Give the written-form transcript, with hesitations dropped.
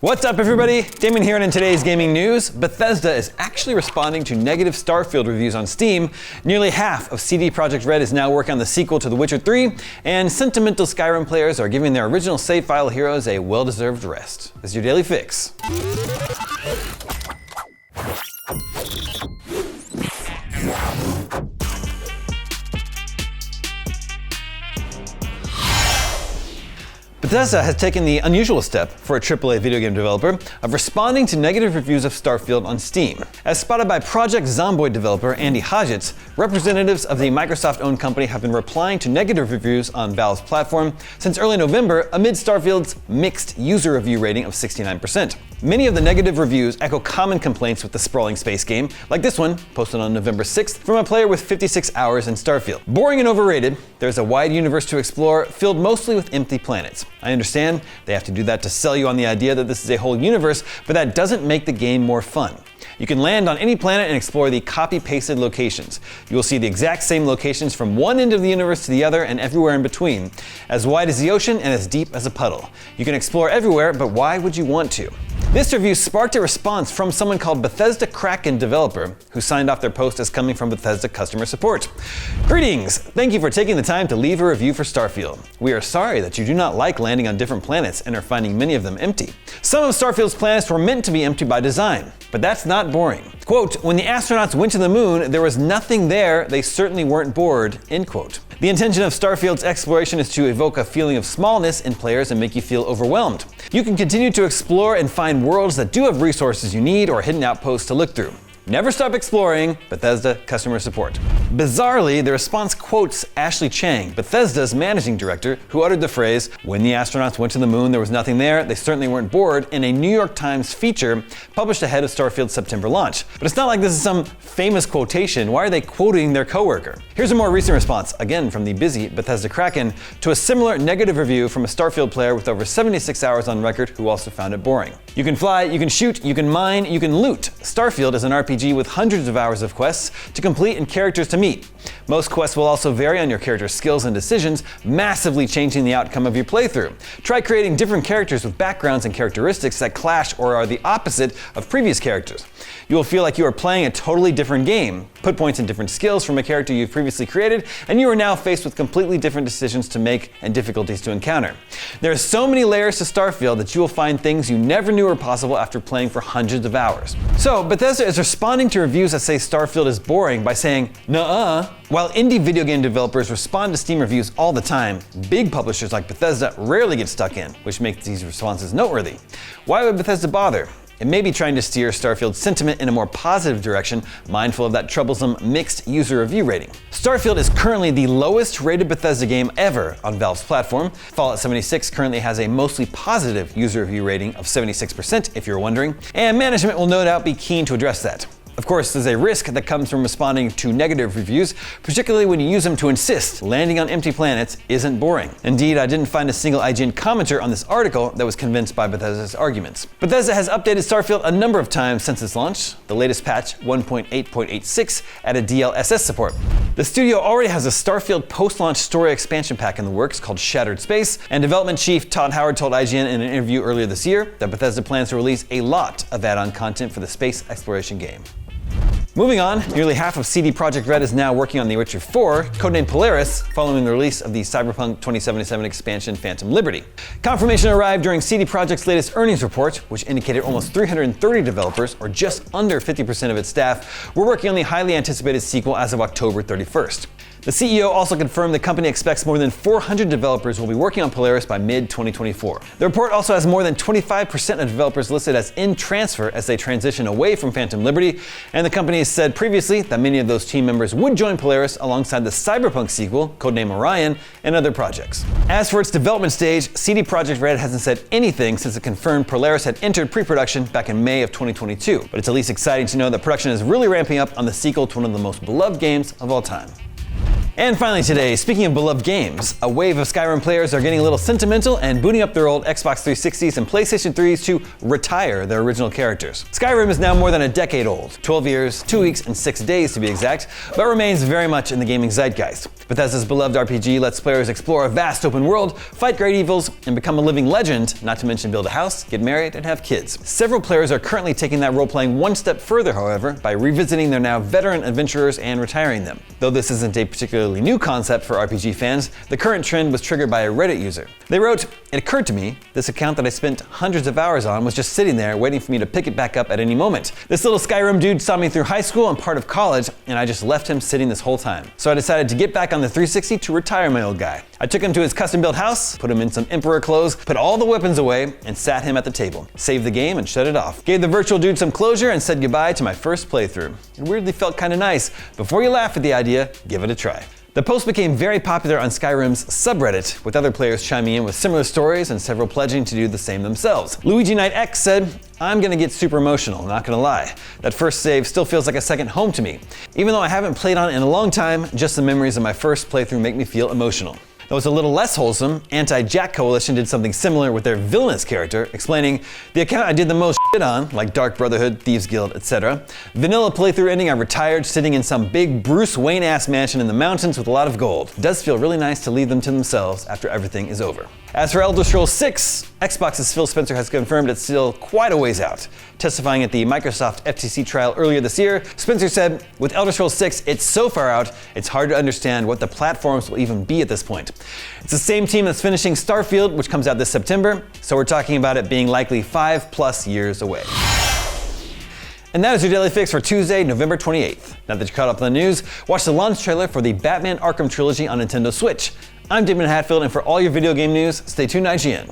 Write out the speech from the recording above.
What's up everybody? Damon here, and in today's gaming news, Bethesda is actually responding to negative Starfield reviews on Steam. Nearly half of CD Projekt Red is now working on the sequel to The Witcher 3, and sentimental Skyrim players are giving their original save file heroes a well-deserved rest. This is your daily fix. Bethesda has taken the unusual step for a AAA video game developer of responding to negative reviews of Starfield on Steam. As spotted by Project Zomboid developer Andy Hodgetts, representatives of the Microsoft-owned company have been replying to negative reviews on Valve's platform since early November amid Starfield's mixed user review rating of 69%. Many of the negative reviews echo common complaints with the sprawling space game, like this one, posted on November 6th from a player with 56 hours in Starfield. Boring and overrated, there's a wide universe to explore, filled mostly with empty planets. I understand they have to do that to sell you on the idea that this is a whole universe, but that doesn't make the game more fun. You can land on any planet and explore the copy-pasted locations. You will see the exact same locations from one end of the universe to the other and everywhere in between, as wide as the ocean and as deep as a puddle. You can explore everywhere, but why would you want to? This review sparked a response from someone called Bethesda Kraken developer, who signed off their post as coming from Bethesda customer support. Greetings! Thank you for taking the time to leave a review for Starfield. We are sorry that you do not like landing on different planets and are finding many of them empty. Some of Starfield's planets were meant to be empty by design, but that's not boring. Quote, when the astronauts went to the moon, there was nothing there, they certainly weren't bored, end quote. The intention of Starfield's exploration is to evoke a feeling of smallness in players and make you feel overwhelmed. You can continue to explore and find worlds that do have resources you need or hidden outposts to look through. Never stop exploring, Bethesda customer support. Bizarrely, the response quotes Ashley Chang, Bethesda's managing director, who uttered the phrase, when the astronauts went to the moon, there was nothing there, they certainly weren't bored, in a New York Times feature published ahead of Starfield's September launch. But it's not like this is some famous quotation. Why are they quoting their coworker? Here's a more recent response, again from the busy Bethesda Kraken, to a similar negative review from a Starfield player with over 76 hours on record who also found it boring. You can fly, you can shoot, you can mine, you can loot. Starfield is an RPG with hundreds of hours of quests to complete and characters to meet. Most quests will also vary on your character's skills and decisions, massively changing the outcome of your playthrough. Try creating different characters with backgrounds and characteristics that clash or are the opposite of previous characters. You will feel like you are playing a totally different game. Put points in different skills from a character you've previously created, and you are now faced with completely different decisions to make and difficulties to encounter. There are so many layers to Starfield that you will find things you never knew were possible after playing for hundreds of hours. So Bethesda is responding to reviews that say Starfield is boring by saying, nuh-uh. While indie video game developers respond to Steam reviews all the time, big publishers like Bethesda rarely get stuck in, which makes these responses noteworthy. Why would Bethesda bother? It may be trying to steer Starfield's sentiment in a more positive direction, mindful of that troublesome mixed user review rating. Starfield is currently the lowest rated Bethesda game ever on Valve's platform. Fallout 76 currently has a mostly positive user review rating of 76%, if you're wondering, and management will no doubt be keen to address that. Of course, there's a risk that comes from responding to negative reviews, particularly when you use them to insist landing on empty planets isn't boring. Indeed, I didn't find a single IGN commenter on this article that was convinced by Bethesda's arguments. Bethesda has updated Starfield a number of times since its launch. The latest patch, 1.8.86, added DLSS support. The studio already has a Starfield post-launch story expansion pack in the works called Shattered Space, and development chief Todd Howard told IGN in an interview earlier this year that Bethesda plans to release a lot of add-on content for the space exploration game. Moving on, nearly half of CD Projekt Red is now working on The Witcher 4, codenamed Polaris, following the release of the Cyberpunk 2077 expansion Phantom Liberty. Confirmation arrived during CD Projekt's latest earnings report, which indicated almost 330 developers, or just under 50% of its staff, were working on the highly anticipated sequel as of October 31st. The CEO also confirmed the company expects more than 400 developers will be working on Polaris by mid-2024. The report also has more than 25% of developers listed as in transfer as they transition away from Phantom Liberty, and the company has said previously that many of those team members would join Polaris alongside the Cyberpunk sequel, codenamed Orion, and other projects. As for its development stage, CD Projekt Red hasn't said anything since it confirmed Polaris had entered pre-production back in May of 2022, but it's at least exciting to know that production is really ramping up on the sequel to one of the most beloved games of all time. And finally today, speaking of beloved games, a wave of Skyrim players are getting a little sentimental and booting up their old Xbox 360s and PlayStation 3s to retire their original characters. Skyrim is now more than a decade old, 12 years, 2 weeks, and 6 days to be exact, but remains very much in the gaming zeitgeist. Bethesda's beloved RPG lets players explore a vast open world, fight great evils, and become a living legend, not to mention build a house, get married, and have kids. Several players are currently taking that role-playing one step further, however, by revisiting their now veteran adventurers and retiring them. Though this isn't a particularly new concept for RPG fans, the current trend was triggered by a Reddit user. They wrote, "It occurred to me, this account that I spent hundreds of hours on was just sitting there waiting for me to pick it back up at any moment. This little Skyrim dude saw me through high school and part of college, and I just left him sitting this whole time. So I decided to get back on the 360 to retire my old guy. I took him to his custom-built house, put him in some emperor clothes, put all the weapons away, and sat him at the table. Saved the game and shut it off. Gave the virtual dude some closure and said goodbye to my first playthrough. It weirdly felt kinda nice. Before you laugh at the idea, give it a try." The post became very popular on Skyrim's subreddit, with other players chiming in with similar stories and several pledging to do the same themselves. Luigi Knight X said, "I'm gonna get super emotional, not gonna lie. That first save still feels like a second home to me. Even though I haven't played on it in a long time, just the memories of my first playthrough make me feel emotional." Though it's a little less wholesome, Anti-Jack Coalition did something similar with their villainous character, explaining, "The account I did the most shit on, like Dark Brotherhood, Thieves Guild, etc. Vanilla playthrough ending, I retired sitting in some big Bruce Wayne-ass mansion in the mountains with a lot of gold. It does feel really nice to leave them to themselves after everything is over." As for Elder Scrolls 6, Xbox's Phil Spencer has confirmed it's still quite a ways out. Testifying at the Microsoft FTC trial earlier this year, Spencer said, "With Elder Scrolls 6, it's so far out, it's hard to understand what the platforms will even be at this point. It's the same team that's finishing Starfield, which comes out this September, so we're talking about it being likely 5+ years away." And that is your Daily Fix for Tuesday, November 28th. Now that you're caught up on the news, watch the launch trailer for the Batman Arkham Trilogy on Nintendo Switch. I'm Damon Hatfield, and for all your video game news, stay tuned to IGN.